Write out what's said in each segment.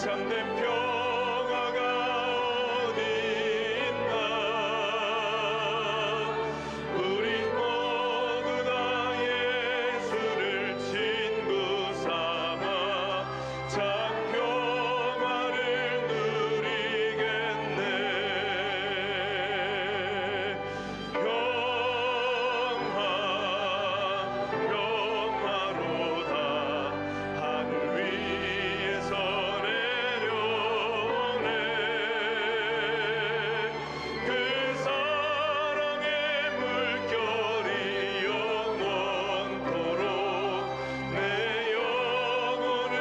참된 평화가 어디 있나. 우리 모두 다 예수를 친구 삼아 참 평화를 누리겠네. 평화로다. 하늘 위에서 내려오네. 그 사랑의 물결이 영원토록 내 영혼을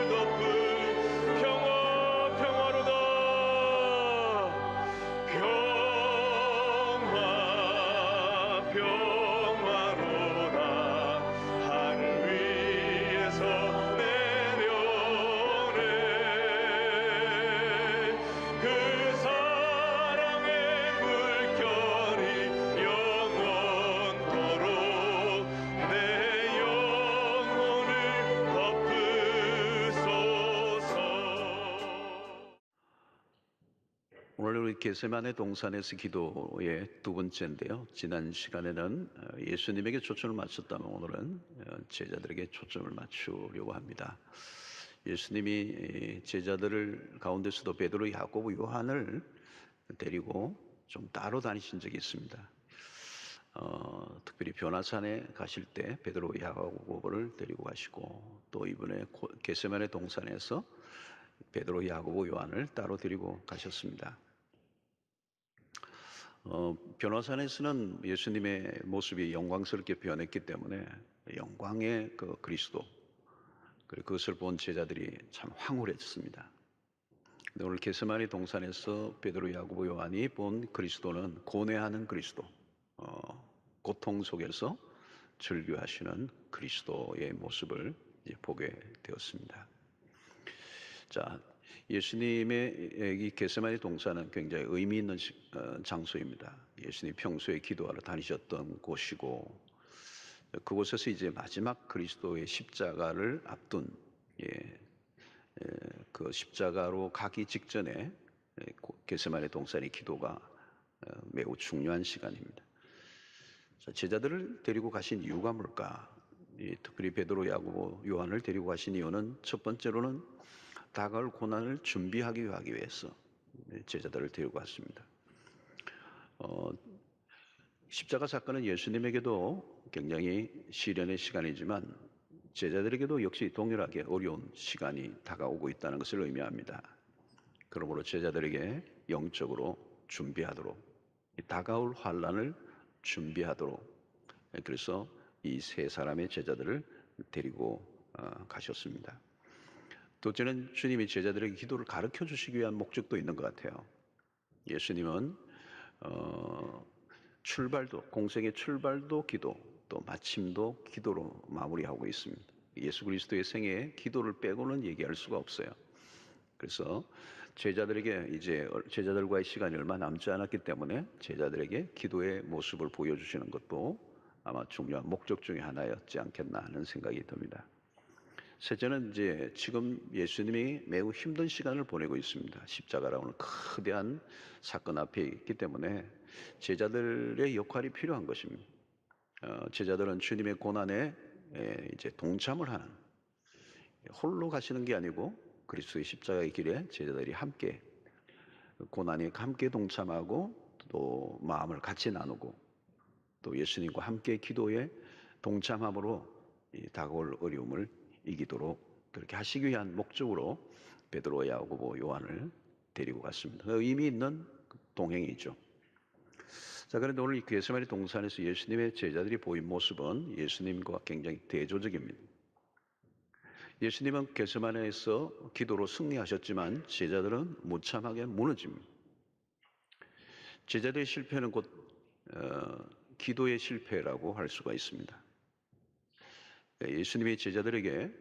덮은 평화로다. 평화로다. 하늘 위에서 내려오네. 그 사랑의 물결이 영원토록 내 영혼을 덮으소서. 오늘 우리 겟세마네 동산에서 기도의 두 번째인데요. 지난 시간에는 예수님에게 초점을 맞췄다면 오늘은 제자들에게 초점을 맞추려고 합니다. 예수님이 제자들을 가운데서도 베드로, 야고보, 요한을 데리고 좀 따로 다니신 적이 있습니다. 특별히 변화산에 가실 때 베드로, 야고보를 데리고 가시고, 또 이번에 겟세마네 동산에서 베드로, 야고보, 요한을 따로 데리고 가셨습니다. 변화산에서는 예수님의 모습이 영광스럽게 변했기 때문에 영광의 그 그리스도, 그리고 그것을 본 제자들이 참 황홀했습니다. 근데 오늘 겟세마네 동산에서 베드로, 야고보, 요한이 본 그리스도는 고뇌하는 그리스도, 고통 속에서 즐겨하시는 그리스도의 모습을 이제 보게 되었습니다. 자, 예수님의 이 겟세마네 동산은 굉장히 의미 있는 장소입니다. 예수님이 평소에 기도하러 다니셨던 곳이고, 그곳에서 이제 마지막 그리스도의 십자가를 앞둔, 그 십자가로 가기 직전에 겟세마네 동산의 기도가 매우 중요한 시간입니다. 자, 제자들을 데리고 가신 이유가 뭘까? 특별히 베드로, 야고보, 요한을 데리고 가신 이유는 첫 번째로는 다가올 고난을 준비하기 위해서 제자들을 데리고 왔습니다. 십자가 사건은 예수님에게도 굉장히 시련의 시간이지만 제자들에게도 역시 동일하게 어려운 시간이 다가오고 있다는 것을 의미합니다. 그러므로 제자들에게 영적으로 준비하도록, 다가올 환난을 준비하도록, 그래서 이 세 사람의 제자들을 데리고 가셨습니다. 둘째는 주님이 제자들에게 기도를 가르쳐 주시기 위한 목적도 있는 것 같아요. 예수님은 공생의 출발도 기도, 또 마침도 기도로 마무리하고 있습니다. 예수 그리스도의 생애에 기도를 빼고는 얘기할 수가 없어요. 그래서 제자들에게 이제 제자들과의 시간이 얼마 남지 않았기 때문에 제자들에게 기도의 모습을 보여주시는 것도 아마 중요한 목적 중에 하나였지 않겠나 하는 생각이 듭니다. 셋째는 이제 지금 예수님이 매우 힘든 시간을 보내고 있습니다. 십자가라는 거대한 사건 앞에 있기 때문에 제자들의 역할이 필요한 것입니다. 제자들은 주님의 고난에 이제 동참을 하는, 홀로 가시는 게 아니고 그리스도의 십자가의 길에 제자들이 함께 고난에 함께 동참하고 또 마음을 같이 나누고 또 예수님과 함께 기도에 동참함으로 다가올 어려움을 이기도록 그렇게 하시기 위한 목적으로 베드로, 야고보, 요한을 데리고 갔습니다. 의미 있는 동행이죠. 자, 그런데 오늘 이 겟세마네 동산에서 예수님의 제자들이 보인 모습은 예수님과 굉장히 대조적입니다. 예수님은 겟세마네에서 기도로 승리하셨지만 제자들은 무참하게 무너집니다. 제자들의 실패는 곧 기도의 실패라고 할 수가 있습니다. 예수님이 제자들에게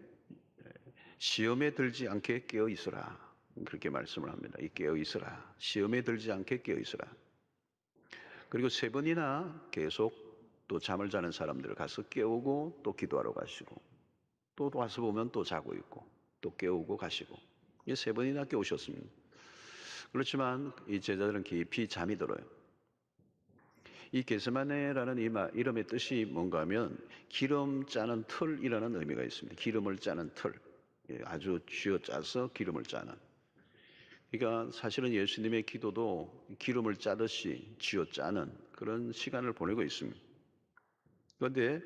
시험에 들지 않게 깨어 있으라, 그렇게 말씀을 합니다. 이 깨어 있으라, 시험에 들지 않게 깨어 있으라. 그리고 세 번이나 계속 또 잠을 자는 사람들을 가서 깨우고 또 기도하러 가시고, 또 와서 보면 또 자고 있고 또 깨우고 가시고, 세 번이나 깨우셨습니다. 그렇지만 이 제자들은 깊이 잠이 들어요. 이 게세마네라는 이름의 뜻이 뭔가 하면 기름 짜는 틀이라는 의미가 있습니다. 기름을 짜는 틀. 아주 쥐어 짜서 기름을 짜는. 그러니까 사실은 예수님의 기도도 기름을 짜듯이 쥐어 짜는 그런 시간을 보내고 있습니다. 그런데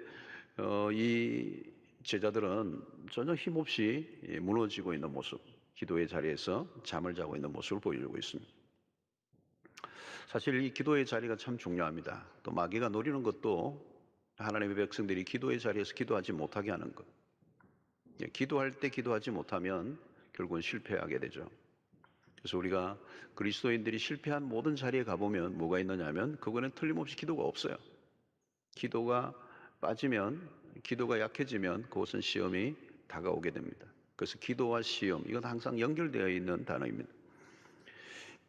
이 제자들은 전혀 힘없이 무너지고 있는 모습, 기도의 자리에서 잠을 자고 있는 모습을 보여주고 있습니다. 사실 이 기도의 자리가 참 중요합니다. 또 마귀가 노리는 것도 하나님의 백성들이 기도의 자리에서 기도하지 못하게 하는 것. 기도할 때 기도하지 못하면 결국은 실패하게 되죠. 그래서 우리가 그리스도인들이 실패한 모든 자리에 가보면 뭐가 있느냐 하면 그거는 틀림없이 기도가 없어요. 기도가 빠지면, 기도가 약해지면 그것은 시험이 다가오게 됩니다. 그래서 기도와 시험, 이건 항상 연결되어 있는 단어입니다.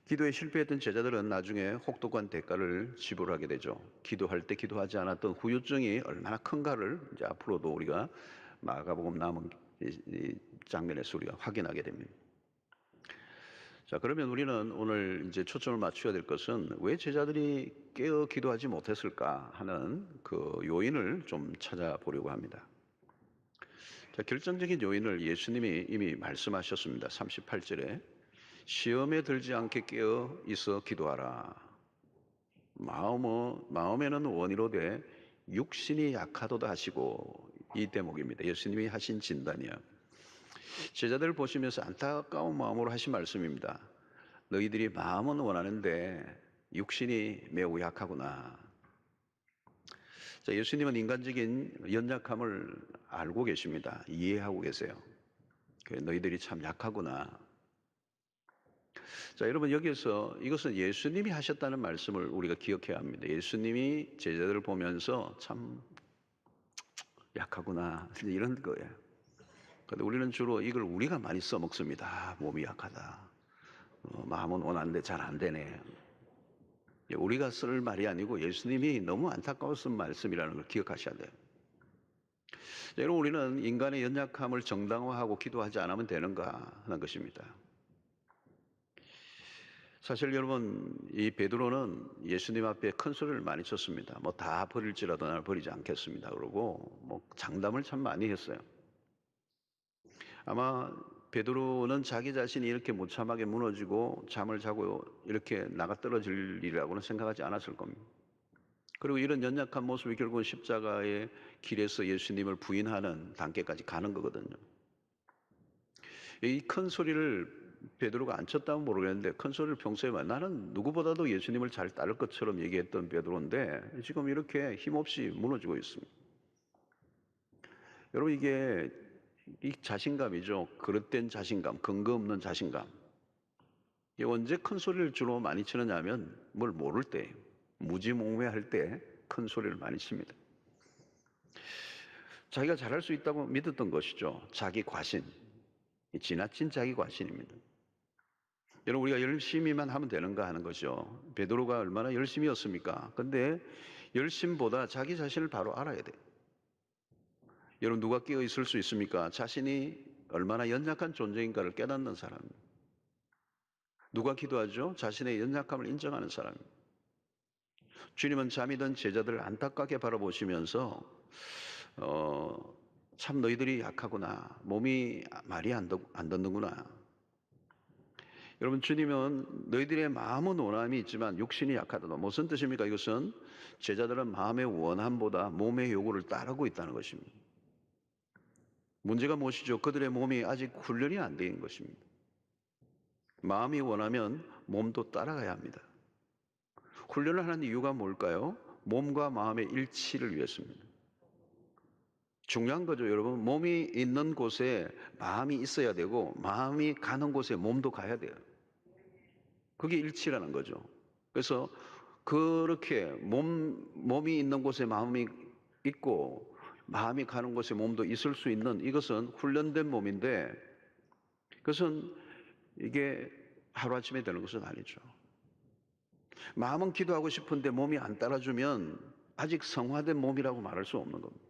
기도에 실패했던 제자들은 나중에 혹독한 대가를 지불하게 되죠. 기도할 때 기도하지 않았던 후유증이 얼마나 큰가를 이제 앞으로도 우리가 마가복음 남은 이 장면에서 우리가 확인하게 됩니다. 자, 그러면 우리는 오늘 이제 초점을 맞춰야 될 것은 왜 제자들이 깨어 기도하지 못했을까 하는 그 요인을 좀 찾아보려고 합니다. 자, 결정적인 요인을 예수님이 이미 말씀하셨습니다. 38절에 시험에 들지 않게 깨어 있어 기도하라. 마음에는 원이로되 육신이 약하도다 하시고, 이 대목입니다. 예수님이 하신 진단이야. 제자들을 보시면서 안타까운 마음으로 하신 말씀입니다. 너희들이 마음은 원하는데 육신이 매우 약하구나. 자, 예수님은 인간적인 연약함을 알고 계십니다. 이해하고 계세요. 너희들이 참 약하구나. 자, 여러분, 여기에서 이것은 예수님이 하셨다는 말씀을 우리가 기억해야 합니다. 예수님이 제자들을 보면서 참 약하구나, 이런 거예요. 근데 우리는 주로 이걸 우리가 많이 써먹습니다. 몸이 약하다. 마음은 원하는데 잘 안 되네. 우리가 쓸 말이 아니고 예수님이 너무 안타까워 쓴 말씀이라는 걸 기억하셔야 돼요. 여러분, 우리는 인간의 연약함을 정당화하고 기도하지 않으면 되는가 하는 것입니다. 사실 여러분, 이 베드로는 예수님 앞에 큰 소리를 많이 쳤습니다. 뭐 다 버릴지라도 나를 버리지 않겠습니다. 그러고 뭐 장담을 참 많이 했어요. 아마 베드로는 자기 자신이 이렇게 무참하게 무너지고 잠을 자고 이렇게 나가 떨어질 일이라고는 생각하지 않았을 겁니다. 그리고 이런 연약한 모습이 결국은 십자가의 길에서 예수님을 부인하는 단계까지 가는 거거든요. 이 큰 소리를 베드로가 안 쳤다면 모르겠는데 큰 소리를 평소에 나는 누구보다도 예수님을 잘 따를 것처럼 얘기했던 베드로인데 지금 이렇게 힘없이 무너지고 있습니다. 여러분, 이게 이 자신감이죠. 그릇된 자신감, 근거 없는 자신감. 이게 언제 큰 소리를 주로 많이 치느냐 하면 뭘 모를 때, 무지몽매할 때 큰 소리를 많이 칩니다. 자기가 잘할 수 있다고 믿었던 것이죠. 자기 과신. 지나친 자기 과신입니다. 여러분, 우리가 열심히만 하면 되는가 하는 거죠. 베드로가 얼마나 열심히였습니까? 근데 열심보다 자기 자신을 바로 알아야 돼요. 여러분, 누가 깨어 있을 수 있습니까? 자신이 얼마나 연약한 존재인가를 깨닫는 사람입니다. 누가 기도하죠? 자신의 연약함을 인정하는 사람입니다. 주님은 잠이 든 제자들을 안타깝게 바라보시면서 참 너희들이 약하구나. 몸이 말이 안 듣는구나. 여러분, 주님은 너희들의 마음은 원함이 있지만 육신이 약하다. 무슨 뜻입니까? 이것은 제자들은 마음의 원함보다 몸의 요구를 따르고 있다는 것입니다. 문제가 무엇이죠? 그들의 몸이 아직 훈련이 안 된 것입니다. 마음이 원하면 몸도 따라가야 합니다. 훈련을 하는 이유가 뭘까요? 몸과 마음의 일치를 위해서입니다. 중요한 거죠, 여러분. 몸이 있는 곳에 마음이 있어야 되고 마음이 가는 곳에 몸도 가야 돼요. 그게 일치라는 거죠. 그래서 그렇게 몸이 있는 곳에 마음이 있고 마음이 가는 곳에 몸도 있을 수 있는, 이것은 훈련된 몸인데 그것은 이게 하루아침에 되는 것은 아니죠. 마음은 기도하고 싶은데 몸이 안 따라주면 아직 성화된 몸이라고 말할 수 없는 겁니다.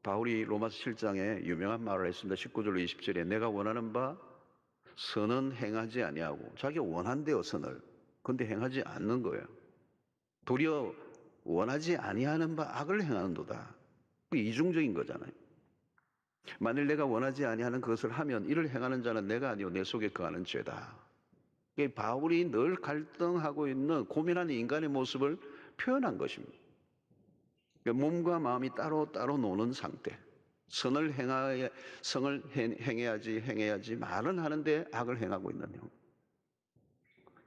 바울이 로마서 7장에 유명한 말을 했습니다. 19절 20절에 내가 원하는 바 선은 행하지 아니하고, 자기가 원한대요 선을. 근데 행하지 않는 거예요. 도리어 원하지 아니하는 바 악을 행하는도다. 그 이중적인 거잖아요. 만일 내가 원하지 아니하는 그것을 하면 이를 행하는 자는 내가 아니요 내 속에 거하는 죄다. 바울이 늘 갈등하고 있는 고민하는 인간의 모습을 표현한 것입니다. 몸과 마음이 따로 노는 상태. 선을 행해야지 말은 하는데 악을 행하고 있는 형.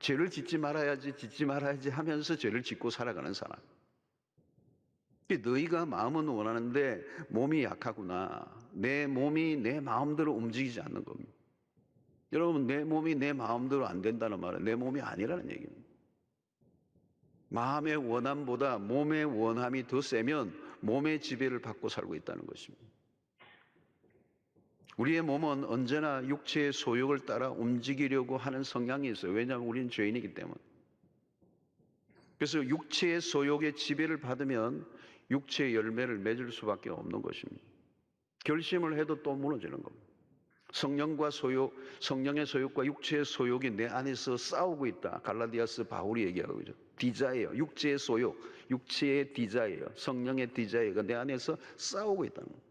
죄를 짓지 말아야지 하면서 죄를 짓고 살아가는 사람. 너희가 마음은 원하는데 몸이 약하구나. 내 몸이 내 마음대로 움직이지 않는 겁니다. 여러분, 내 몸이 내 마음대로 안 된다는 말은 내 몸이 아니라는 얘기입니다. 마음의 원함보다 몸의 원함이 더 세면 몸의 지배를 받고 살고 있다는 것입니다. 우리의 몸은 언제나 육체의 소욕을 따라 움직이려고 하는 성향이 있어요. 왜냐하면 우리는 죄인이기 때문에. 그래서 육체의 소욕의 지배를 받으면 육체의 열매를 맺을 수밖에 없는 것입니다. 결심을 해도 또 무너지는 겁니다. 성령의 소욕과 육체의 소욕이 내 안에서 싸우고 있다. 갈라디아서 바울이 얘기하고 있죠. 디자예요. 육체의 소욕, 육체의 디자예요. 성령의 디자예가 내 안에서 싸우고 있다는 거예요.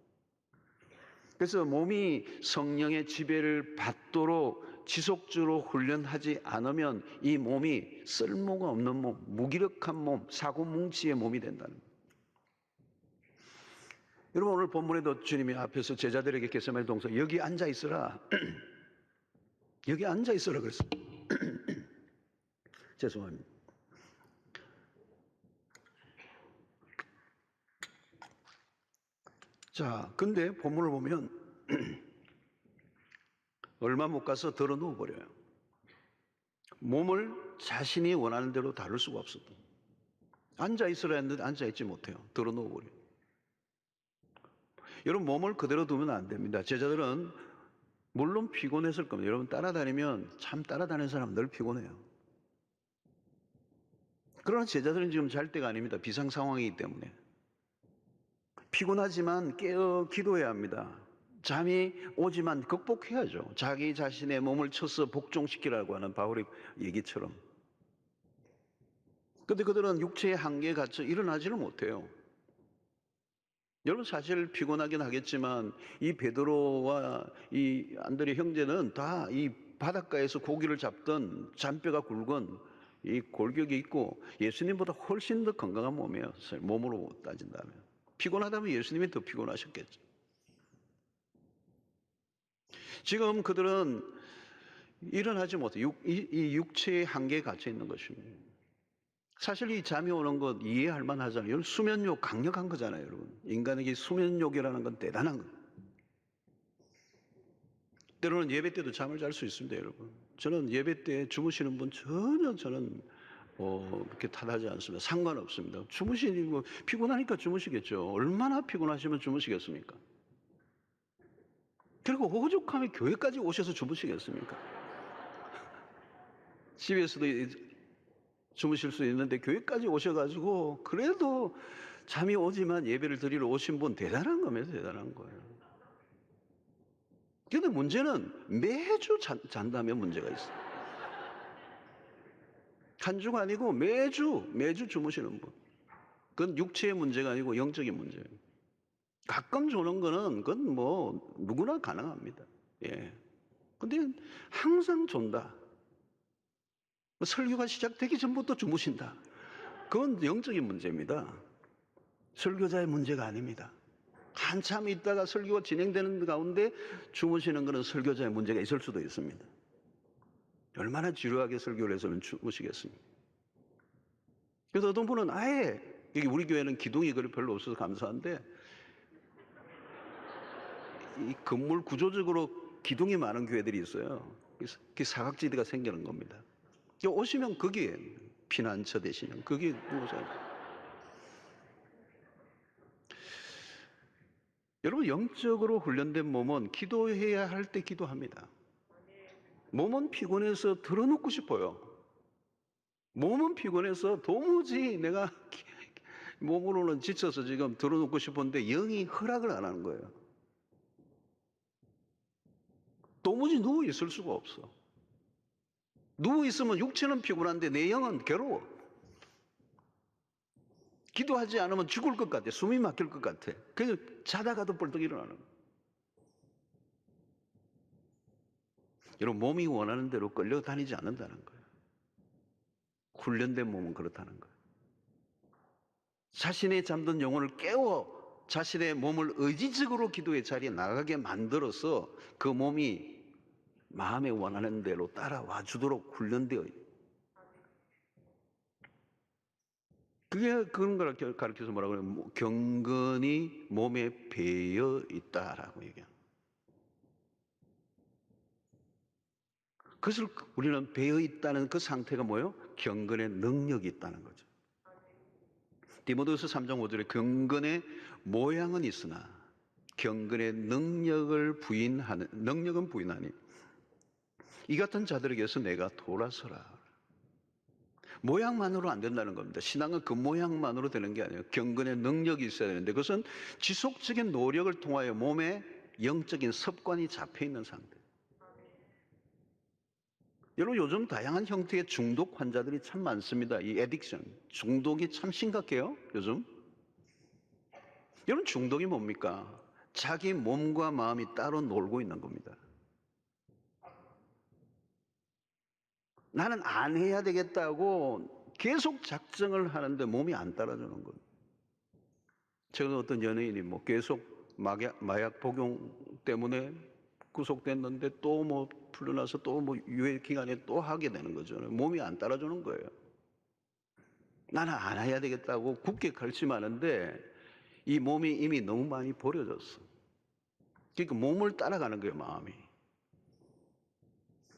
그래서 몸이 성령의 지배를 받도록 지속적으로 훈련하지 않으면 이 몸이 쓸모가 없는 몸, 무기력한 몸, 사고뭉치의 몸이 된다는 거예요. 여러분, 오늘 본문에도 주님이 앞에서 제자들에게 겟세마네 동산 여기 앉아 있으라. 여기 앉아 있으라 그랬어요. 죄송합니다. 자, 근데 본문을 보면 얼마 못 가서 덜어 누워 버려요. 몸을 자신이 원하는 대로 다룰 수가 없었다. 앉아 있으라 했는데 앉아 있지 못해요. 덜어 누워 버려요. 여러분, 몸을 그대로 두면 안 됩니다. 제자들은 물론 피곤했을 겁니다. 여러분, 따라다니면 참 따라다니는 사람은 늘 피곤해요. 그러나 제자들은 지금 잘 때가 아닙니다. 비상 상황이기 때문에. 피곤하지만 깨어 기도해야 합니다. 잠이 오지만 극복해야죠. 자기 자신의 몸을 쳐서 복종시키라고 하는 바울의 얘기처럼. 그런데 그들은 육체의 한계에 갇혀 일어나지를 못해요. 여러분, 사실 피곤하긴 하겠지만 이 베드로와 이 안드레 형제는 다 이 바닷가에서 고기를 잡던 잔뼈가 굵은 이 골격이 있고 예수님보다 훨씬 더 건강한 몸이에요. 몸으로 따진다면. 피곤하다면 예수님이 더 피곤하셨겠죠. 지금 그들은 일어나지 못해요. 이 육체의 한계에 갇혀 있는 것입니다. 사실 이 잠이 오는 것 이해할 만하잖아요. 수면욕 강력한 거잖아요, 여러분. 인간에게 수면욕이라는 건 대단한 거예요. 때로는 예배 때도 잠을 잘 수 있습니다, 여러분. 저는 예배 때 주무시는 분 전혀 저는 그렇게 탓하지 않습니다. 상관없습니다. 주무시고 피곤하니까 주무시겠죠. 얼마나 피곤하시면 주무시겠습니까? 그리고 오죽하면 교회까지 오셔서 주무시겠습니까? 집에서도 주무실 수 있는데 교회까지 오셔가지고 그래도 잠이 오지만 예배를 드리러 오신 분 대단한 겁니다. 대단한 거예요. 그런데 문제는 매주 잔다면 문제가 있어요. 한 주가 아니고 매주 주무시는 분. 그건 육체의 문제가 아니고 영적인 문제예요. 가끔 조는 거는 그건 뭐 누구나 가능합니다. 예. 근데 항상 존다. 설교가 시작되기 전부터 주무신다. 그건 영적인 문제입니다. 설교자의 문제가 아닙니다. 한참 있다가 설교가 진행되는 가운데 주무시는 것은 설교자의 문제가 있을 수도 있습니다. 얼마나 지루하게 설교를 해서는 주무시겠습니까? 그래서 어떤 분은 아예, 여기 우리 교회는 기둥이 별로 없어서 감사한데 이 건물 구조적으로 기둥이 많은 교회들이 있어요. 그래서 그 사각지대가 생기는 겁니다. 오시면 거기에 피난처 되시는 거기에 누워서. 여러분, 영적으로 훈련된 몸은 기도해야 할 때 기도합니다. 몸은 피곤해서 들어눕고 싶어요. 몸은 피곤해서 도무지 내가 몸으로는 지쳐서 지금 들어눕고 싶은데 영이 허락을 안 하는 거예요. 도무지 누워 있을 수가 없어. 누워 있으면 육체는 피곤한데 내 영은 괴로워. 기도하지 않으면 죽을 것 같아. 숨이 막힐 것 같아. 그래서 자다가도 벌떡 일어나는 거예요. 여러분, 몸이 원하는 대로 끌려다니지 않는다는 거예요. 훈련된 몸은 그렇다는 거예요. 자신의 잠든 영혼을 깨워 자신의 몸을 의지적으로 기도의 자리에 나가게 만들어서 그 몸이 마음에 원하는 대로 따라와 주도록 훈련되어 있어요. 그게 그런 걸 가르쳐서 뭐라고 그래요? 경건이 몸에 배어 있다라고 얘기해요. 그것을 우리는 배어 있다는 그 상태가 뭐예요? 경건의 능력이 있다는 거죠. 디모데후서 3장 5절에 경건의 모양은 있으나 경건의 능력은 부인하니 이 같은 자들에게서 내가 돌아서라. 모양만으로 안 된다는 겁니다. 신앙은 그 모양만으로 되는 게 아니에요. 경건의 능력이 있어야 되는데 그것은 지속적인 노력을 통하여 몸에 영적인 습관이 잡혀 있는 상태. 여러분, 요즘 다양한 형태의 중독 환자들이 참 많습니다. 이 애딕션, 중독이 참 심각해요, 요즘. 여러분, 중독이 뭡니까? 자기 몸과 마음이 따로 놀고 있는 겁니다. 나는 안 해야 되겠다고 계속 작정을 하는데 몸이 안 따라주는 거예요. 최근에 어떤 연예인이 계속 마약 복용 때문에 구속됐는데 또 풀려나서 또 유예 기간에 또 하게 되는 거죠. 몸이 안 따라주는 거예요. 나는 안 해야 되겠다고 굳게 결심하는데 이 몸이 이미 너무 많이 버려졌어. 그러니까 몸을 따라가는 거예요, 마음이.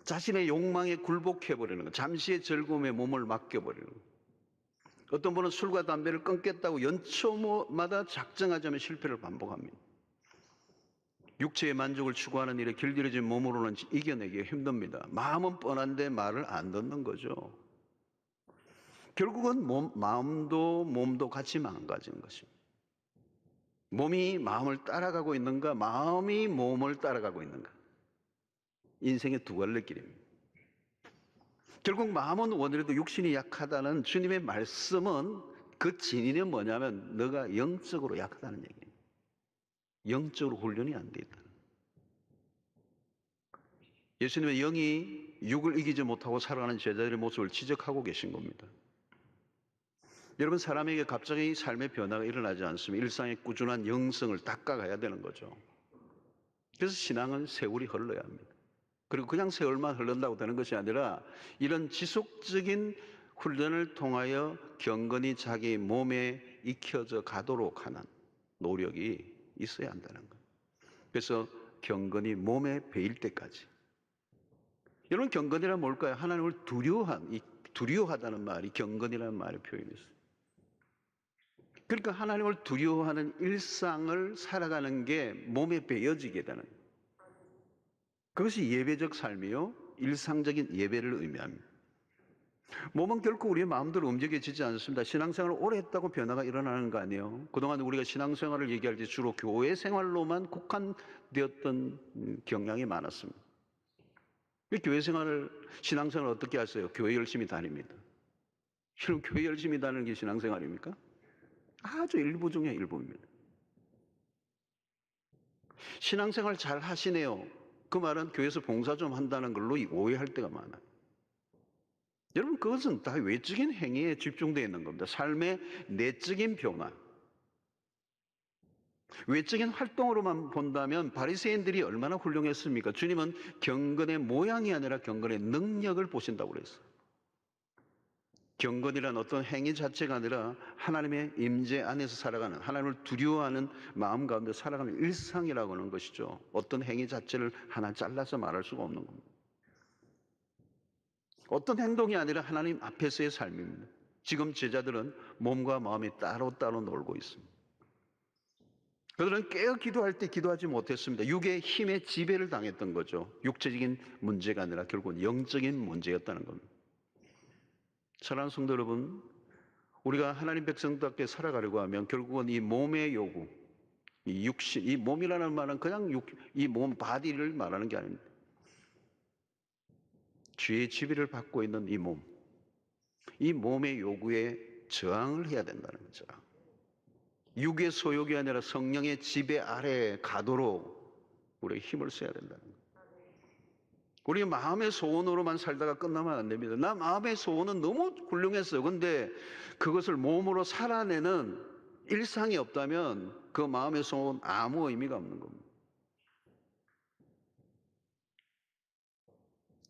자신의 욕망에 굴복해버리는 거예요. 잠시의 즐거움에 몸을 맡겨버리는 거예요. 어떤 분은 술과 담배를 끊겠다고 연초마다 작정하자면 실패를 반복합니다. 육체의 만족을 추구하는 일에 길들여진 몸으로는 이겨내기 힘듭니다. 마음은 뻔한데 말을 안 듣는 거죠. 결국은 마음도 몸도 같이 망가진 것입니다. 몸이 마음을 따라가고 있는가, 마음이 몸을 따라가고 있는가. 인생의 두 갈래길입니다. 결국 마음은 원이라도 육신이 약하다는 주님의 말씀은 그 진리는 뭐냐면 너가 영적으로 약하다는 얘기예요. 영적으로 훈련이 안 돼 있다. 예수님의 영이 육을 이기지 못하고 살아가는 제자들의 모습을 지적하고 계신 겁니다. 여러분, 사람에게 갑자기 삶의 변화가 일어나지 않으면 일상의 꾸준한 영성을 닦아가야 되는 거죠. 그래서 신앙은 세월이 흘러야 합니다. 그리고 그냥 세월만 흐른다고 되는 것이 아니라 이런 지속적인 훈련을 통하여 경건이 자기 몸에 익혀져 가도록 하는 노력이 있어야 한다는 거예요. 그래서 경건이 몸에 배일 때까지. 여러분, 경건이란 뭘까요? 하나님을 두려워하다는 말이 경건이라는 말의 표현이었어요. 그러니까 하나님을 두려워하는 일상을 살아가는 게 몸에 배어지게 되는 거예요. 그것이 예배적 삶이요, 일상적인 예배를 의미합니다. 몸은 결코 우리의 마음대로 움직여지지 않습니다. 신앙생활을 오래 했다고 변화가 일어나는 거 아니에요. 그동안 우리가 신앙생활을 얘기할 때 주로 교회 생활로만 국한되었던 경향이 많았습니다. 교회 생활을, 신앙생활을 어떻게 하세요? 교회 열심히 다닙니다. 여러분, 교회 열심히 다니는 게 신앙생활입니까? 아주 일부 중에 일부입니다. 신앙생활 잘 하시네요. 그 말은 교회에서 봉사 좀 한다는 걸로 오해할 때가 많아요. 여러분, 그것은 다 외적인 행위에 집중되어 있는 겁니다. 삶의 내적인 변화. 외적인 활동으로만 본다면 바리새인들이 얼마나 훌륭했습니까? 주님은 경건의 모양이 아니라 경건의 능력을 보신다고 그랬어요. 경건이란 어떤 행위 자체가 아니라 하나님의 임재 안에서 살아가는, 하나님을 두려워하는 마음 가운데 살아가는 일상이라고 하는 것이죠. 어떤 행위 자체를 하나 잘라서 말할 수가 없는 겁니다. 어떤 행동이 아니라 하나님 앞에서의 삶입니다. 지금 제자들은 몸과 마음이 따로따로 놀고 있습니다. 그들은 깨어 기도할 때 기도하지 못했습니다. 육의 힘에 지배를 당했던 거죠. 육체적인 문제가 아니라 결국은 영적인 문제였다는 겁니다. 사랑하는 성도 여러분, 우리가 하나님 백성답게 살아가려고 하면 결국은 이 몸의 요구, 이 육신, 이 몸이라는 말은 그냥 이 몸 바디를 말하는 게 아닙니다. 죄의 지배를 받고 있는 이 몸, 이 몸의 요구에 저항을 해야 된다는 거죠. 육의 소욕이 아니라 성령의 지배 아래에 가도록 우리가 힘을 써야 된다는 거예요. 우리 마음의 소원으로만 살다가 끝나면 안 됩니다. 나 마음의 소원은 너무 훌륭했어요. 근데 그것을 몸으로 살아내는 일상이 없다면 그 마음의 소원 아무 의미가 없는 겁니다.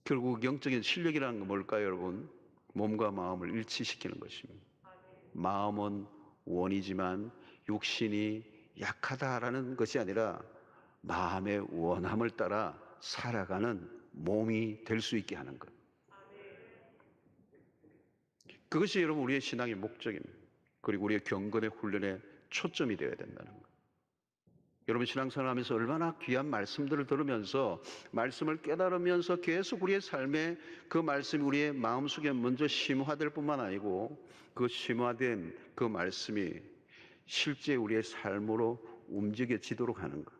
결국 영적인 실력이라는 건 뭘까요, 여러분? 몸과 마음을 일치시키는 것입니다. 마음은 원이지만 육신이 약하다라는 것이 아니라 마음의 원함을 따라 살아가는 몸이 될 수 있게 하는 것. 그것이 여러분 우리의 신앙의 목적입니다. 그리고 우리의 경건의 훈련의 초점이 되어야 된다는 것. 여러분 신앙생활하면서 얼마나 귀한 말씀들을 들으면서 말씀을 깨달으면서 계속 우리의 삶에 그 말씀이 우리의 마음속에 먼저 심화될 뿐만 아니고 그 심화된 그 말씀이 실제 우리의 삶으로 움직여지도록 하는 것.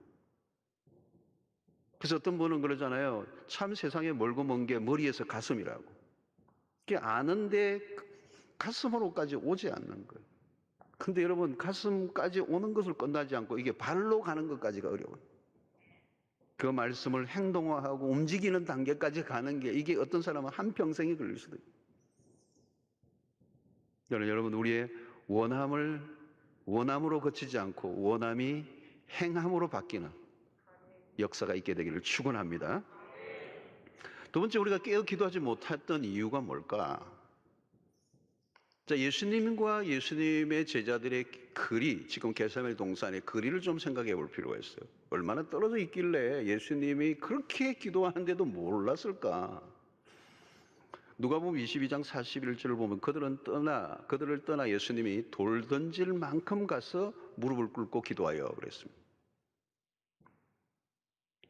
그래서 어떤 분은 그러잖아요. 참 세상에 멀고 먼 게 머리에서 가슴이라고. 그게 아는데 가슴으로까지 오지 않는 거예요. 근데 여러분 가슴까지 오는 것을 끝나지 않고 이게 발로 가는 것까지가 어려워요. 그 말씀을 행동화하고 움직이는 단계까지 가는 게 이게 어떤 사람은 한평생이 걸릴 수도 있어요. 여러분 우리의 원함으로 그치지 않고 원함이 행함으로 바뀌는 역사가 있게 되기를 축원합니다. 두 번째 우리가 깨어 기도하지 못했던 이유가 뭘까? 자, 예수님과 예수님의 제자들의 거리, 지금 겟세마네 동산의 거리를 좀 생각해 볼 필요가 있어요. 얼마나 떨어져 있길래 예수님이 그렇게 기도하는데도 몰랐을까? 누가복음 22장 41절을 보면 그들을 떠나 예수님이 돌 던질 만큼 가서 무릎을 꿇고 기도하여 그랬습니다.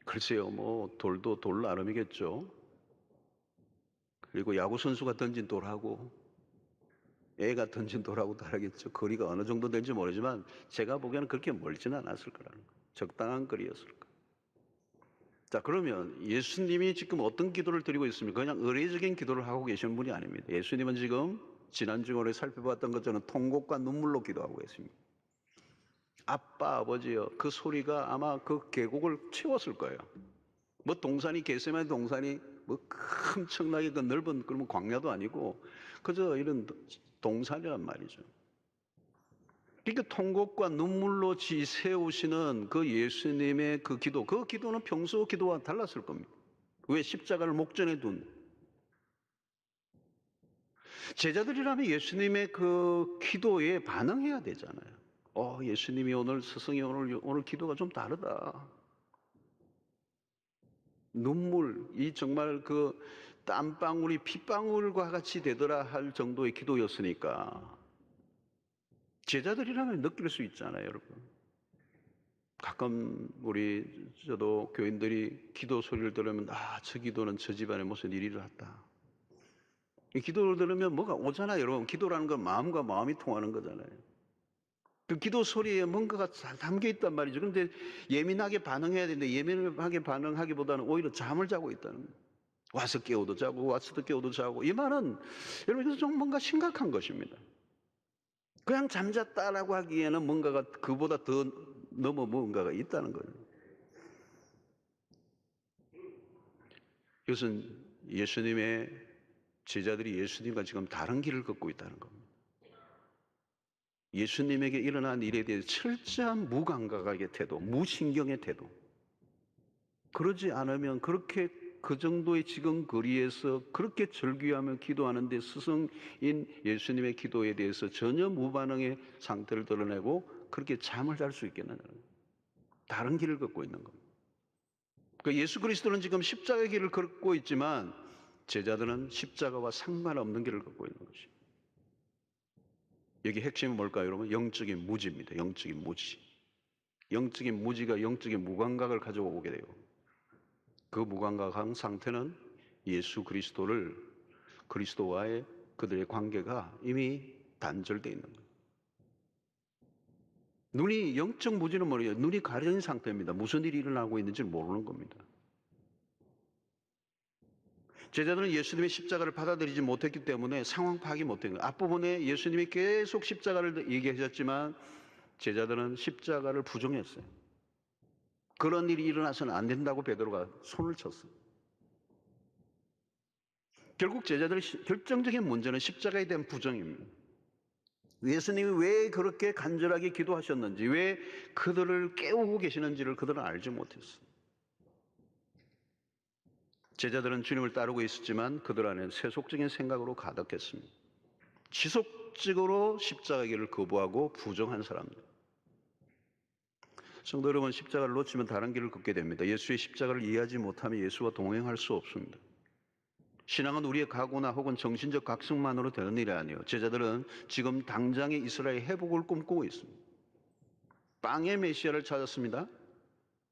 글쎄요, 뭐 돌도 돌 나름이겠죠. 그리고 야구 선수가 던진 돌하고 애가 던진 돌하고 다르겠죠. 거리가 어느 정도 될지 모르지만 제가 보기에는 그렇게 멀지는 않았을 거라는 거예요. 적당한 거리였을 거예요. 자, 그러면 예수님이 지금 어떤 기도를 드리고 있습니까? 그냥 의례적인 기도를 하고 계시는 분이 아닙니다. 예수님은 지금 지난주에 살펴봤던 것처럼 통곡과 눈물로 기도하고 계십니다. 아빠, 아버지여, 그 소리가 아마 그 계곡을 채웠을 거예요. 뭐 동산이 겟세마네 동산이 뭐 엄청나게 그 넓은 그러면 광야도 아니고 그저 이런 동산이란 말이죠. 그러니까 통곡과 눈물로 지새우시는 그 예수님의 그 기도는 평소 기도와 달랐을 겁니다. 왜? 십자가를 목전에 둔. 제자들이라면 예수님의 그 기도에 반응해야 되잖아요. 예수님이 스승이 오늘 기도가 좀 다르다. 눈물, 이 정말 그 땀방울이 핏방울과 같이 되더라 할 정도의 기도였으니까 제자들이라면 느낄 수 있잖아요, 여러분. 가끔 저도 교인들이 기도 소리를 들으면 저 기도는 저 집안에 무슨 일이 일어났다. 이 기도를 들으면 뭐가 오잖아요, 여러분. 기도라는 건 마음과 마음이 통하는 거잖아요. 그 기도 소리에 뭔가가 잘 담겨 있단 말이죠. 그런데 예민하게 반응해야 되는데 예민하게 반응하기보다는 오히려 잠을 자고 있다는 거예요. 와서 깨워도 자고 와서도 깨워도 자고. 이 말은 여러분 이것은 좀 뭔가 심각한 것입니다. 그냥 잠잤다라고 하기에는 뭔가가 그보다 더 넘어 뭔가가 있다는 거예요. 이것은 예수님의 제자들이 예수님과 지금 다른 길을 걷고 있다는 겁니다. 예수님에게 일어난 일에 대해 철저한 무감각의 태도, 무신경의 태도. 그러지 않으면 그렇게 그 정도의 지금 거리에서 그렇게 절규하며 기도하는데 스승인 예수님의 기도에 대해서 전혀 무반응의 상태를 드러내고 그렇게 잠을 잘 수 있겠느냐는 거예요. 다른 길을 걷고 있는 겁니다. 그러니까 예수 그리스도는 지금 십자가의 길을 걷고 있지만 제자들은 십자가와 상관없는 길을 걷고 있는 것입니다. 여기 핵심은 뭘까요, 여러분? 영적인 무지입니다. 영적인 무지. 영적인 무지가 영적인 무감각을 가지고 오게 돼요. 그 무감각한 상태는 예수 그리스도와의 그들의 관계가 이미 단절되어 있는 거예요. 눈이 영적 무지는 모르겠어요. 눈이 가려진 상태입니다. 무슨 일이 일어나고 있는지 모르는 겁니다. 제자들은 예수님의 십자가를 받아들이지 못했기 때문에 상황 파악이 못된 거예요. 앞부분에 예수님이 계속 십자가를 얘기하셨지만 제자들은 십자가를 부정했어요. 그런 일이 일어나서는 안 된다고 베드로가 손을 쳤어요. 결국 제자들의 결정적인 문제는 십자가에 대한 부정입니다. 예수님이 왜 그렇게 간절하게 기도하셨는지, 왜 그들을 깨우고 계시는지를 그들은 알지 못했어요. 제자들은 주님을 따르고 있었지만 그들 안에 세속적인 생각으로 가득했습니다. 지속적으로 십자가 길을 거부하고 부정한 사람들. 성도 여러분, 십자가를 놓치면 다른 길을 걷게 됩니다. 예수의 십자가를 이해하지 못하면 예수와 동행할 수 없습니다. 신앙은 우리의 각오나 혹은 정신적 각성만으로 되는 일이 아니에요. 제자들은 지금 당장의 이스라엘 회복을 꿈꾸고 있습니다. 빵의 메시아를 찾았습니다.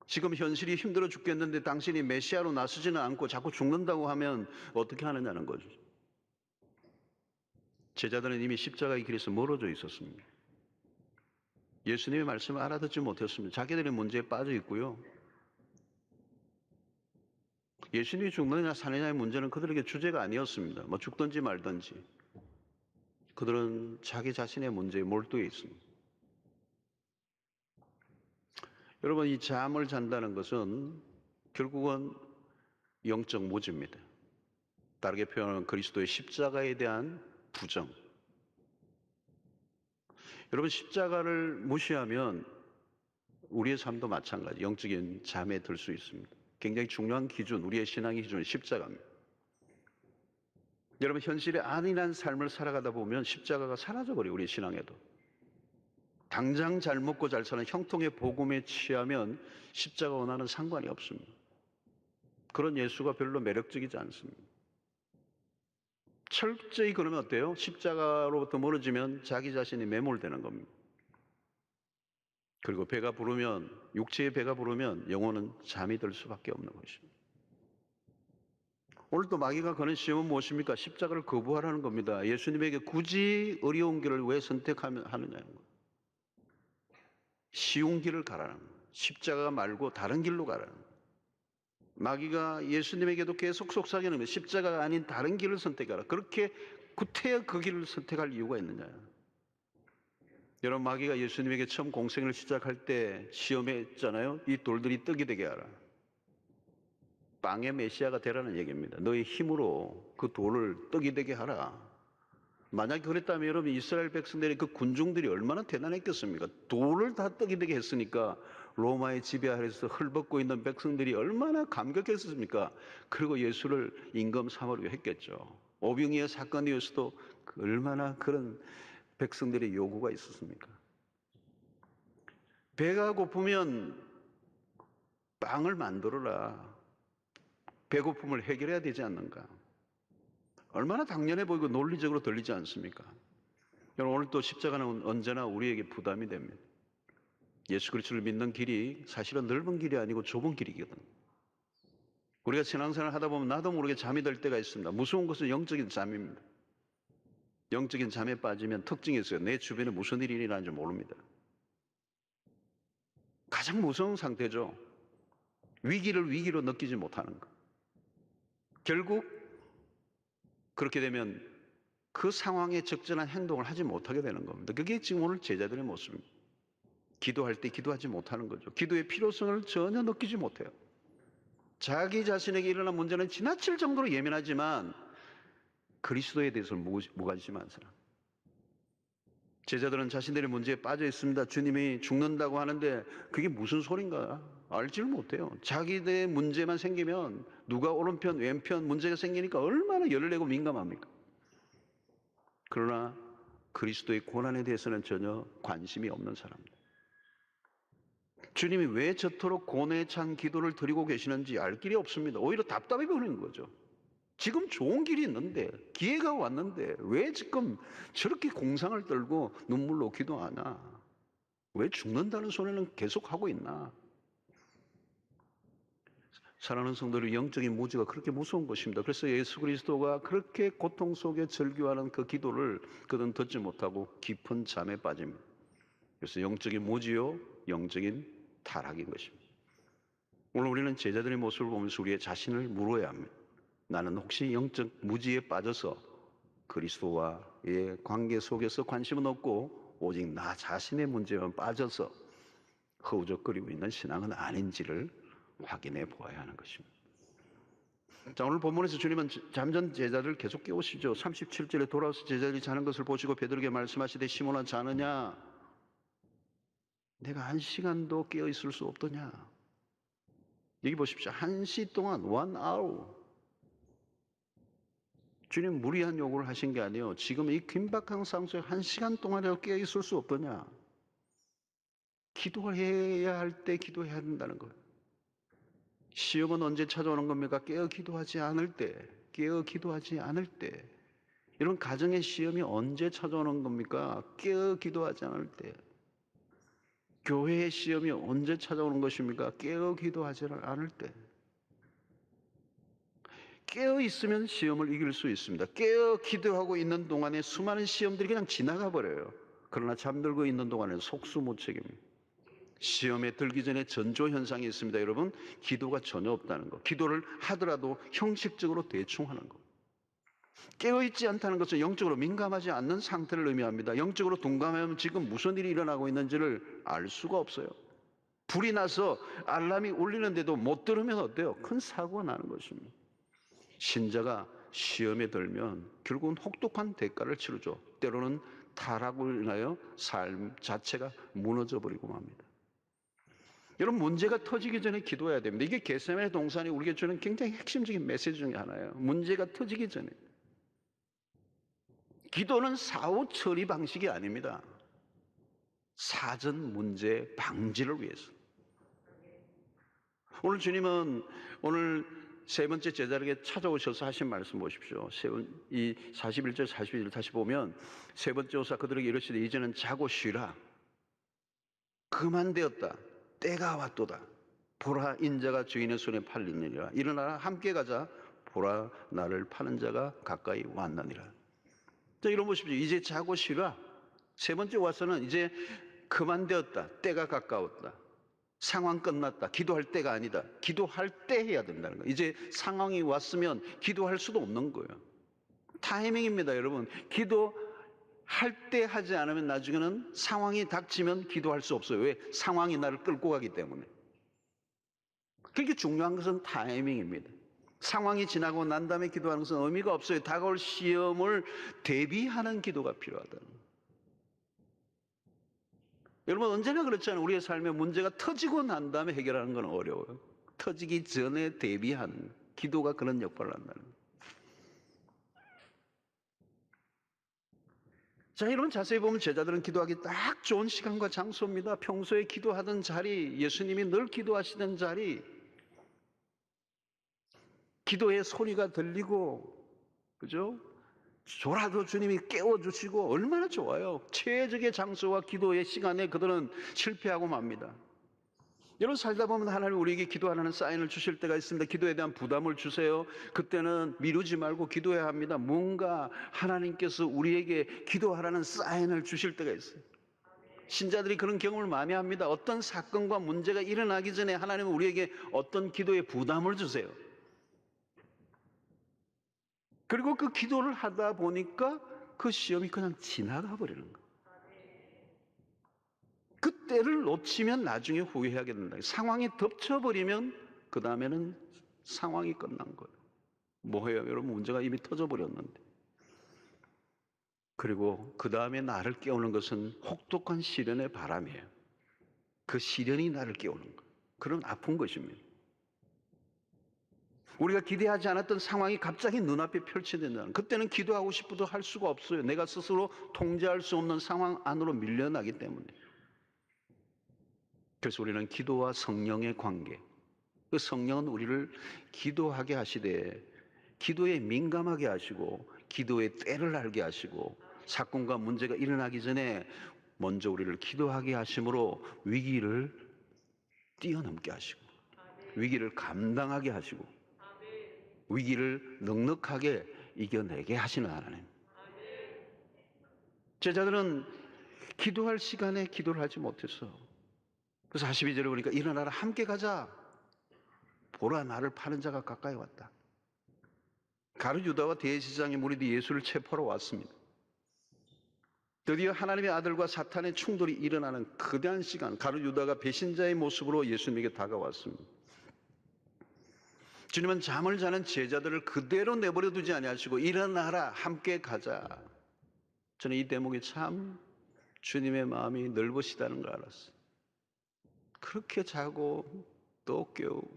지금 현실이 힘들어 죽겠는데 당신이 메시아로 나서지는 않고 자꾸 죽는다고 하면 어떻게 하느냐는 거죠. 제자들은 이미 십자가의 길에서 멀어져 있었습니다. 예수님의 말씀을 알아듣지 못했습니다. 자기들의 문제에 빠져 있고요. 예수님이 죽느냐 사느냐의 문제는 그들에게 주제가 아니었습니다. 뭐 죽든지 말든지. 그들은 자기 자신의 문제에 몰두해 있습니다. 여러분, 이 잠을 잔다는 것은 결국은 영적 무지입니다. 다르게 표현하면 그리스도의 십자가에 대한 부정. 여러분, 십자가를 무시하면 우리의 삶도 마찬가지 영적인 잠에 들 수 있습니다. 굉장히 중요한 기준, 우리의 신앙의 기준은 십자가입니다. 여러분, 현실에 안일한 삶을 살아가다 보면 십자가가 사라져버려요. 우리 신앙에도. 당장 잘 먹고 잘 사는 형통의 복음에 취하면 십자가 원하는 상관이 없습니다. 그런 예수가 별로 매력적이지 않습니다. 철저히 그러면 어때요? 십자가로부터 멀어지면 자기 자신이 매몰되는 겁니다. 그리고 배가 부르면, 육체의 배가 부르면 영혼은 잠이 들 수밖에 없는 것입니다. 오늘 또 마귀가 거는 시험은 무엇입니까? 십자가를 거부하라는 겁니다. 예수님에게 굳이 어려운 길을 왜 선택하느냐는 거예요. 쉬운 길을 가라는 거예요. 십자가 말고 다른 길로 가라는 거예요. 마귀가 예수님에게도 계속 속삭이는 거예요. 십자가가 아닌 다른 길을 선택하라. 그렇게 구태여 그 길을 선택할 이유가 있느냐. 여러분, 마귀가 예수님에게 처음 공생을 시작할 때 시험했잖아요. 이 돌들이 떡이 되게 하라. 빵의 메시아가 되라는 얘기입니다. 너의 힘으로 그 돌을 떡이 되게 하라. 만약에 그랬다면 여러분, 이스라엘 백성들의 그 군중들이 얼마나 대단했겠습니까? 돌을 다 떡이 되게 했으니까 로마의 지배 아래서 헐벗고 있는 백성들이 얼마나 감격했습니까? 그리고 예수를 임금 삼으려 했겠죠. 오병이어 사건이었어도 얼마나 그런 백성들의 요구가 있었습니까? 배가 고프면 빵을 만들어라. 배고픔을 해결해야 되지 않는가? 얼마나 당연해 보이고 논리적으로 들리지 않습니까? 여러분, 오늘 또 십자가는 언제나 우리에게 부담이 됩니다. 예수 그리스도를 믿는 길이 사실은 넓은 길이 아니고 좁은 길이거든. 우리가 신앙생활을 하다 보면 나도 모르게 잠이 들 때가 있습니다. 무서운 것은 영적인 잠입니다. 영적인 잠에 빠지면 특징이 있어요. 내 주변에 무슨 일이 일어나는지 모릅니다. 가장 무서운 상태죠. 위기를 위기로 느끼지 못하는 것. 결국 그렇게 되면 그 상황에 적절한 행동을 하지 못하게 되는 겁니다. 그게 지금 오늘 제자들의 모습입니다. 기도할 때 기도하지 못하는 거죠. 기도의 필요성을 전혀 느끼지 못해요. 자기 자신에게 일어난 문제는 지나칠 정도로 예민하지만 그리스도에 대해서는 무관심한 사람. 제자들은 자신들의 문제에 빠져 있습니다. 주님이 죽는다고 하는데 그게 무슨 소린가 알지를 못해요. 자기들의 문제만 생기면 누가 오른편 왼편 문제가 생기니까 얼마나 열을 내고 민감합니까? 그러나 그리스도의 고난에 대해서는 전혀 관심이 없는 사람들. 주님이 왜 저토록 고뇌에 찬 기도를 드리고 계시는지 알 길이 없습니다. 오히려 답답해 보이는 거죠. 지금 좋은 길이 있는데, 기회가 왔는데 왜 지금 저렇게 공상을 떨고 눈물로 기도하나? 왜 죽는다는 소리는 계속 하고 있나? 사랑하는 성도들, 영적인 무지가 그렇게 무서운 것입니다. 그래서 예수 그리스도가 그렇게 고통 속에 절규하는 그 기도를 그는 듣지 못하고 깊은 잠에 빠집니다. 그래서 영적인 무지요, 영적인 타락인 것입니다. 오늘 우리는 제자들의 모습을 보면서 우리의 자신을 물어야 합니다. 나는 혹시 영적 무지에 빠져서 그리스도와의 관계 속에서 관심은 없고 오직 나 자신의 문제만 빠져서 허우적거리고 있는 신앙은 아닌지를 확인해 보아야 하는 것입니다. 자, 오늘 본문에서 주님은 잠전 제자를 계속 깨우시죠. 37절에 돌아와서 제자들이 자는 것을 보시고 베드로에게 말씀하시되 시몬아 자느냐? 내가 1시간도 깨어 있을 수 없더냐? 여기 보십시오. 1시 동안 1hour. 주님 무리한 요구를 하신 게 아니에요. 지금 이 긴박한 상황에 1시간 동안이라도 깨어 있을 수 없더냐? 기도해야 할 때 기도해야 된다는 거예요. 시험은 언제 찾아오는 겁니까? 깨어 기도하지 않을 때, 깨어 기도하지 않을 때. 이런 가정의 시험이 언제 찾아오는 겁니까? 깨어 기도하지 않을 때. 교회의 시험이 언제 찾아오는 것입니까? 깨어 기도하지 않을 때. 깨어 있으면 시험을 이길 수 있습니다. 깨어 기도하고 있는 동안에 수많은 시험들이 그냥 지나가 버려요. 그러나 잠들고 있는 동안에는 속수무책입니다. 시험에 들기 전에 전조 현상이 있습니다. 여러분, 기도가 전혀 없다는 거. 기도를 하더라도 형식적으로 대충 하는 거. 깨어있지 않다는 것은 영적으로 민감하지 않는 상태를 의미합니다. 영적으로 둔감하면 지금 무슨 일이 일어나고 있는지를 알 수가 없어요. 불이 나서 알람이 울리는데도 못 들으면 어때요? 큰 사고가 나는 것입니다. 신자가 시험에 들면 결국은 혹독한 대가를 치르죠. 때로는 타락으로 인하여 삶 자체가 무너져 버리고 맙니다. 여러분, 문제가 터지기 전에 기도해야 됩니다. 이게 겟세마네 동산이 우리에게 주는 굉장히 핵심적인 메시지 중에 하나예요. 문제가 터지기 전에. 기도는 사후 처리 방식이 아닙니다. 사전 문제 방지를 위해서. 오늘 주님은 오늘 세 번째 제자에게 찾아오셔서 하신 말씀 보십시오. 이 41절 42절 다시 보면 세 번째 오사 그들에게 이르시되 이제는 자고 쉬라. 그만되었다. 때가 왔도다. 보라 인자가 주인의 손에 팔리느니라. 일어나라 함께 가자. 보라 나를 파는 자가 가까이 왔느니라. 자, 이런 보십시오. 이제 자고 쉬라. 세 번째 와서는 이제 그만되었다. 때가 가까웠다. 상황 끝났다. 기도할 때가 아니다. 기도할 때 해야 된다는 거예요. 이제 상황이 왔으면 기도할 수도 없는 거예요. 타이밍입니다, 여러분. 기도할 때 하지 않으면 나중에는 상황이 닥치면 기도할 수 없어요. 왜? 상황이 나를 끌고 가기 때문에. 그렇게 중요한 것은 타이밍입니다. 상황이 지나고 난 다음에 기도하는 것은 의미가 없어요. 다가올 시험을 대비하는 기도가 필요하다는 거예요. 여러분, 언제나 그렇잖아요. 우리의 삶에 문제가 터지고 난 다음에 해결하는 건 어려워요. 터지기 전에 대비하는 기도가 그런 역할을 한다는 거예요. 자, 여러분 자세히 보면 제자들은 기도하기 딱 좋은 시간과 장소입니다. 평소에 기도하던 자리, 예수님이 늘 기도하시던 자리, 기도의 소리가 들리고, 그죠? 졸아도 주님이 깨워주시고 얼마나 좋아요. 최적의 장소와 기도의 시간에 그들은 실패하고 맙니다. 여러분, 살다 보면 하나님 우리에게 기도하라는 사인을 주실 때가 있습니다. 기도에 대한 부담을 주세요. 그때는 미루지 말고 기도해야 합니다. 뭔가 하나님께서 우리에게 기도하라는 사인을 주실 때가 있어요. 신자들이 그런 경험을 많이 합니다. 어떤 사건과 문제가 일어나기 전에 하나님은 우리에게 어떤 기도의 부담을 주세요. 그리고 그 기도를 하다 보니까 그 시험이 그냥 지나가 버리는 거예요. 그때를 놓치면 나중에 후회하게 된다. 상황이 덮쳐버리면 그 다음에는 상황이 끝난 거예요. 뭐예요? 여러분, 문제가 이미 터져버렸는데. 그리고 그 다음에 나를 깨우는 것은 혹독한 시련의 바람이에요. 그 시련이 나를 깨우는 거예요. 그런 아픈 것입니다. 우리가 기대하지 않았던 상황이 갑자기 눈앞에 펼쳐진다는, 그때는 기도하고 싶어도 할 수가 없어요. 내가 스스로 통제할 수 없는 상황 안으로 밀려나기 때문에. 그래서 우리는 기도와 성령의 관계, 그 성령은 우리를 기도하게 하시되 기도에 민감하게 하시고 기도의 때를 알게 하시고 사건과 문제가 일어나기 전에 먼저 우리를 기도하게 하심으로 위기를 뛰어넘게 하시고 위기를 감당하게 하시고 위기를 넉넉하게 이겨내게 하시는 하나님. 제자들은 기도할 시간에 기도를 하지 못했어. 그래서 42절에 보니까 일어나라 함께 가자. 보라 나를 파는 자가 가까이 왔다. 가룟 유다와 대제사장의 무리들이 예수를 체포하러 왔습니다. 드디어 하나님의 아들과 사탄의 충돌이 일어나는 거대한 시간, 가룟 유다가 배신자의 모습으로 예수님에게 다가왔습니다. 주님은 잠을 자는 제자들을 그대로 내버려 두지 아니하시고 일어나라 함께 가자. 저는 이 대목이 참 주님의 마음이 넓으시다는 걸 알았어요. 그렇게 자고 또 깨우고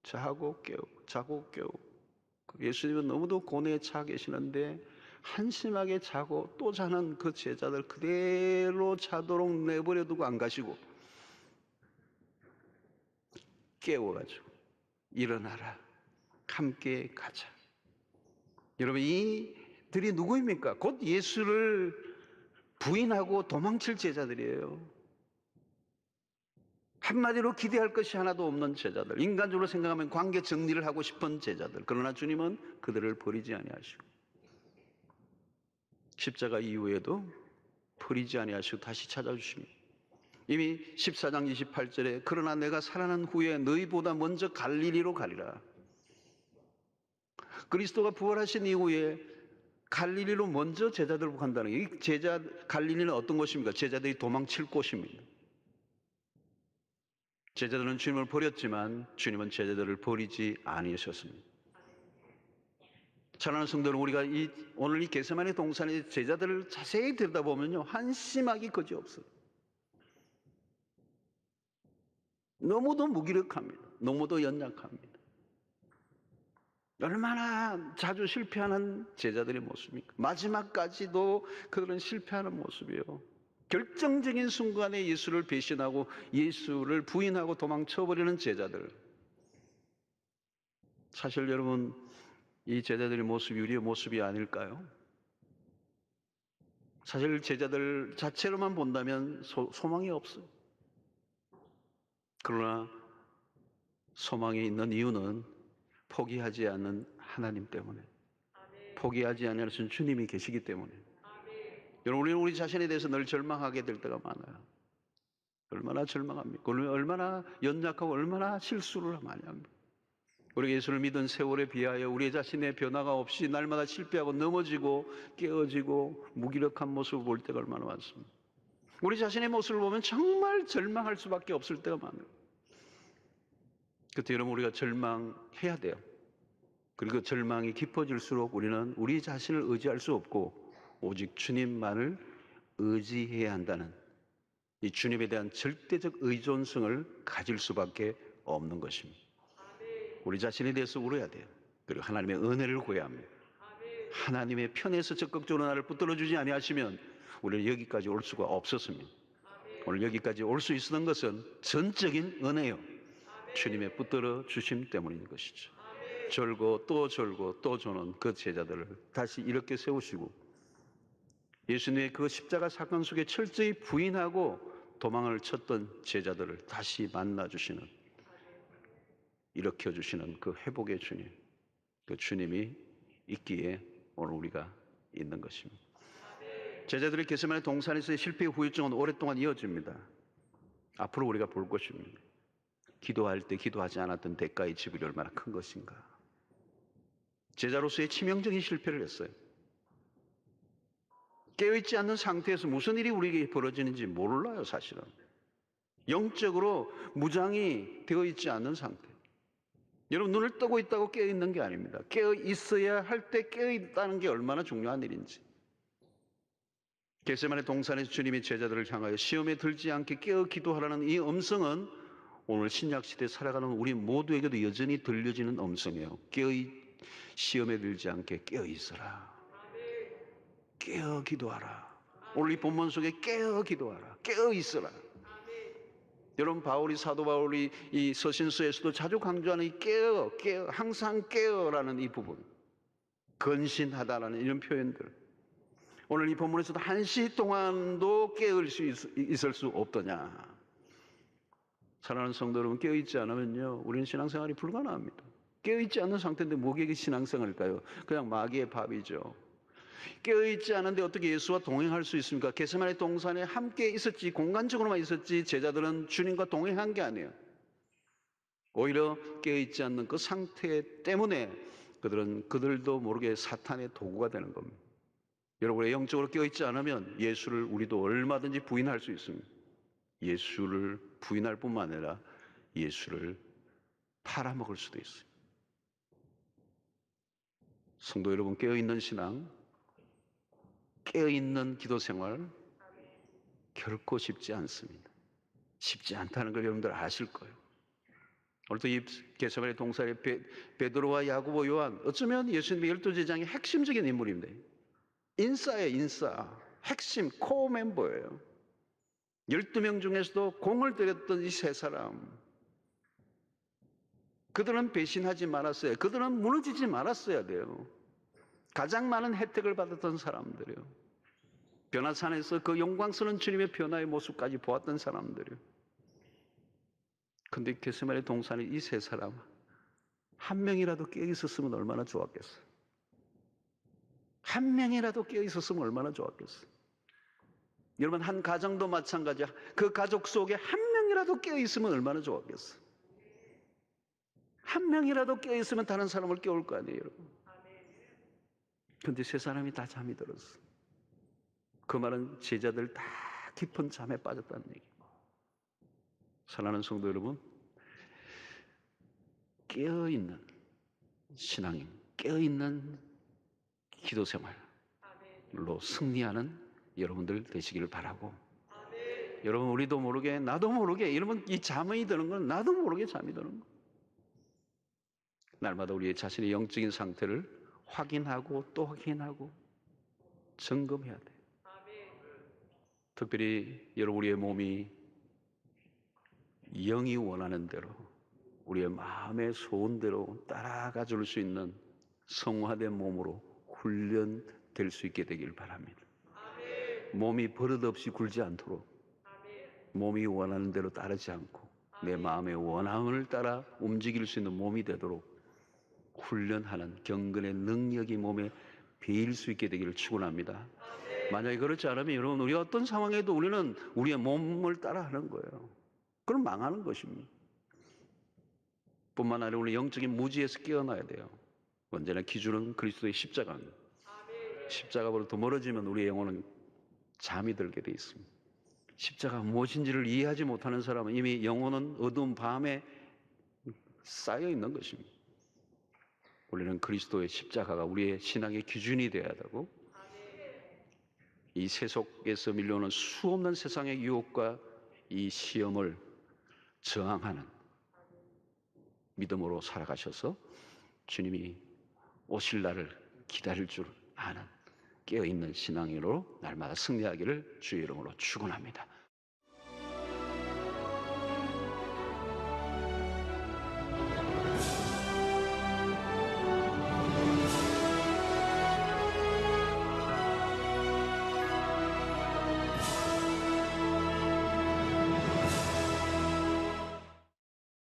자고 깨우고 자고 깨우고 예수님은 너무도 고뇌에 차 계시는데 한심하게 자고 또 자는 그 제자들 그대로 자도록 내버려 두고 안 가시고 깨워가지고 일어나라 함께 가자. 여러분 이들이 누구입니까? 곧 예수를 부인하고 도망칠 제자들이에요. 한마디로 기대할 것이 하나도 없는 제자들, 인간적으로 생각하면 관계 정리를 하고 싶은 제자들. 그러나 주님은 그들을 버리지 아니하시고 십자가 이후에도 버리지 아니하시고 다시 찾아주십니다. 이미 14장 28절에 그러나 내가 살아난 후에 너희보다 먼저 갈릴리로 가리라. 그리스도가 부활하신 이후에 갈릴리로 먼저 제자들을 간다는 게, 갈릴리는 어떤 곳입니까? 제자들이 도망칠 곳입니다. 제자들은 주님을 버렸지만 주님은 제자들을 버리지 아니하셨습니다. 사랑하는 성도는 우리가 오늘 이 겟세마네 동산의 제자들을 자세히 들여다보면요, 한심하기 거지없어요. 너무도 무기력합니다. 너무도 연약합니다. 얼마나 자주 실패하는 제자들의 모습입니까? 마지막까지도 그들은 실패하는 모습이에요. 결정적인 순간에 예수를 배신하고 예수를 부인하고 도망쳐버리는 제자들. 사실 여러분, 이 제자들의 모습이 우리의 모습이 아닐까요? 사실 제자들 자체로만 본다면 소망이 없어요. 그러나 소망이 있는 이유는 포기하지 않는 하나님 때문에, 포기하지 않으신 주님이 계시기 때문에. 여러분, 우리는 우리 자신에 대해서 늘 절망하게 될 때가 많아요. 얼마나 절망합니까? 얼마나 연약하고 얼마나 실수를 많이 합니까? 우리가 예수를 믿은 세월에 비하여 우리 자신의 변화가 없이 날마다 실패하고 넘어지고 깨어지고 무기력한 모습을 볼 때가 얼마나 많습니다. 우리 자신의 모습을 보면 정말 절망할 수밖에 없을 때가 많아요. 그때 여러분, 우리가 절망해야 돼요. 그리고 절망이 깊어질수록 우리는 우리 자신을 의지할 수 없고 오직 주님만을 의지해야 한다는 이 주님에 대한 절대적 의존성을 가질 수밖에 없는 것입니다. 우리 자신에 대해서 울어야 돼요. 그리고 하나님의 은혜를 구해야 합니다. 하나님의 편에서 적극적으로 나를 붙들어주지 아니하시면 우리는 여기까지 올 수가 없었습니다. 오늘 여기까지 올 수 있었던 것은 전적인 은혜요, 주님의 붙들어 주심 때문인 것이죠. 졸고 또 조는 그 제자들을 다시 이렇게 세우시고 예수님의 그 십자가 사건 속에 철저히 부인하고 도망을 쳤던 제자들을 다시 만나주시는, 일으켜주시는 그 회복의 주님, 그 주님이 있기에 오늘 우리가 있는 것입니다. 제자들의 겟세마네 동산에서의 실패의 후유증은 오랫동안 이어집니다. 앞으로 우리가 볼 것입니다. 기도할 때 기도하지 않았던 대가의 지불이 얼마나 큰 것인가. 제자로서의 치명적인 실패를 했어요. 깨어있지 않는 상태에서 무슨 일이 우리에게 벌어지는지 몰라요, 사실은. 영적으로 무장이 되어 있지 않는 상태. 여러분, 눈을 뜨고 있다고 깨어있는 게 아닙니다. 깨어있어야 할 때 깨어있다는 게 얼마나 중요한 일인지. 겟세마네 동산에서 주님이 제자들을 향하여 시험에 들지 않게 깨어 기도하라는 이 음성은 오늘 신약시대에 살아가는 우리 모두에게도 여전히 들려지는 음성이에요. 시험에 들지 않게 깨어있어라. 깨어 기도하라. 오늘 이 본문 속에 깨어 기도하라. 깨어있어라. 여러분, 사도 바울이 이 서신서에서도 자주 강조하는 이 깨어, 항상 깨어라는 이 부분, 근신하다라는 이런 표현들. 오늘 이 본문에서도 한시 동안도 깨을 수 있을 수 없더냐. 사랑하는 성도 여러분, 깨어있지 않으면요, 우리는 신앙생활이 불가능합니다. 깨어있지 않는 상태인데 뭐게 신앙생활일까요? 그냥 마귀의 밥이죠. 깨어있지 않은데 어떻게 예수와 동행할 수 있습니까? 겟세마네 동산에 함께 있었지, 공간적으로만 있었지, 제자들은 주님과 동행한 게 아니에요. 오히려 깨어있지 않는 그 상태 때문에 그들도 모르게 사탄의 도구가 되는 겁니다. 여러분, 영적으로 깨어있지 않으면 예수를 우리도 얼마든지 부인할 수 있습니다. 예수를 부인할 뿐만 아니라 예수를 팔아먹을 수도 있어요. 성도 여러분, 깨어있는 신앙, 깨어있는 기도 생활 결코 쉽지 않습니다. 쉽지 않다는 걸 여러분들 아실 거예요. 오늘도 이 겟세마네 동산에 베드로와 야고보, 요한, 어쩌면 예수님의 12제자의 핵심적인 인물입니다. 인싸예요, 인싸. 핵심, 코어 멤버예요. 12명 중에서도 공을 들였던 이 세 사람. 그들은 배신하지 말았어요. 그들은 무너지지 말았어야 돼요. 가장 많은 혜택을 받았던 사람들이요. 변화산에서 그 영광스러운 주님의 변화의 모습까지 보았던 사람들이요. 근데 겟세마네 동산에 이 세 사람 한 명이라도 깨어 있었으면 얼마나 좋았겠어요. 한 명이라도 깨어 있었으면 얼마나 좋았겠어요. 여러분, 한 가정도 마찬가지야. 그 가족 속에 한 명이라도 깨어 있으면 얼마나 좋았겠어요. 한 명이라도 깨어 있으면 다른 사람을 깨울 거 아니에요, 여러분. 근데 세 사람이 다 잠이 들었어. 그 말은 제자들 다 깊은 잠에 빠졌다는 얘기예요. 사랑하는 성도 여러분, 깨어있는 신앙인, 깨어있는 기도 생활로 승리하는 여러분들 되시기를 바라고, 여러분, 우리도 모르게, 나도 모르게, 여러분, 이 잠이 드는 건 나도 모르게 잠이 드는 거. 날마다 우리의 자신의 영적인 상태를 확인하고 또 확인하고 점검해야 돼. 특별히 여러분, 우리의 몸이 영이 원하는 대로, 우리의 마음의 소원대로 따라가 줄 수 있는 성화된 몸으로 훈련될 수 있게 되길 바랍니다. 몸이 버릇없이 굴지 않도록, 몸이 원하는 대로 따르지 않고 내 마음의 원함을 따라 움직일 수 있는 몸이 되도록 훈련하는 경건의 능력이 몸에 배일 수 있게 되기를 축원합니다. 만약에 그렇지 않으면 여러분, 우리 어떤 상황에도 우리는 우리의 몸을 따라하는 거예요. 그럼 망하는 것입니다. 뿐만 아니라 우리 영적인 무지에서 깨어나야 돼요. 언제나 기준은 그리스도의 십자가입니다. 십자가보다 더 멀어지면 우리의 영혼은 잠이 들게 돼 있습니다. 십자가 무엇인지를 이해하지 못하는 사람은 이미 영혼은 어두운 밤에 쌓여 있는 것입니다. 우리는 그리스도의 십자가가 우리의 신앙의 기준이 되어야 되고, 이 세속에서 밀려오는 수없는 세상의 유혹과 이 시험을 저항하는 믿음으로 살아가셔서 주님이 오실 날을 기다릴 줄 아는 깨어있는 신앙으로 날마다 승리하기를 주의 이름으로 축원합니다.